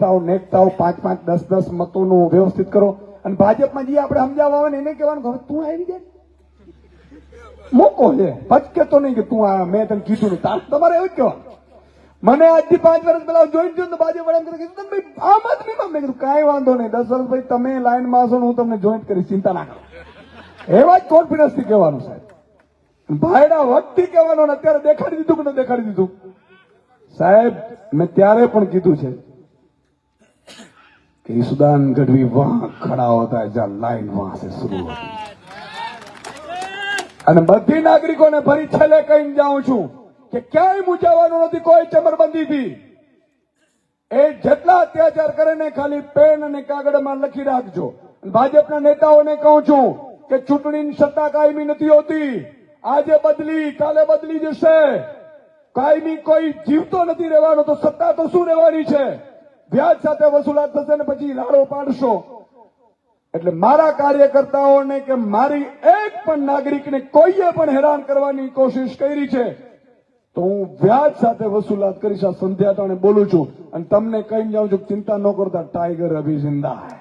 એકતાઓ નેકતાઓ 5-5, 10-10 મતોનું વ્યવસ્થિત કરો. અને ભાજપમાં જે આપણે સમજાવવા આવે ને એને કહેવાનું હવે તું આવી જાય મોકો છે પચકે તો નહીં કે તું આ મેં તને કીધું નહીં. તમારે એવું જ કહેવાનું. મને આજથી 5 વર્ષ પહેલા જોઈન થયું તો ભાજપ વાળા કીધું ભાઈ આમ આદમીમાં મેં કીધું કાંઈ વાંધો નહીં 10 વર્ષ ભાઈ તમે લાઈનમાં હશો ને હું તમને જોઈન્ટ કરીશ ચિંતા ના કરો. એવા જ કોન્ફિડન્સ થી કહેવાનું સાહેબ. ભાઈડા વખતથી કહેવાનું. અત્યારે દેખાડી દીધું કે ન દેખાડી દીધું સાહેબ. મેં ત્યારે પણ કીધું છે કે ઈસુદાન ગઢવી વહાં ખડા હોતા है जहां लाइन वहां से शुरू होती है. અને બધી નાગરિકોને ફરી છેલ્લે કહીને જાઉં છું કે ક્યાંય મૂંઝાવાનું નથી કોઈ ચમરબંધીથી. એ જેટલા અત્યાચાર કરે ને ખાલી પેન અને કાગળમાં લખી રાખજો. ભાજપના નેતાઓને કહું છું કે ચૂંટણીની સત્તા કાયમી નથી હોતી. આજે બદલી કાલે બદલી જશે. કાયમી કોઈ જીવતો નથી રહેવાનો તો સત્તા તો શું રહેવાની છે? વ્યાજ સાથે વસૂલાત થશે ને પછી રાડો પાડશો. એટલે મારા કાર્યકર્તાઓને કે મારી એક પણ નાગરિકને કોઈએ પણ હેરાન કરવાની કોશિશ કરી છે તો હું વ્યાજ સાથે વસૂલાત કરીશ. આ સંધ્યા ટાણે બોલું છું અને તમને કહીને જાઉં છું ચિંતા ન કરતા ટાઈગર અભી જિંદા હૈ.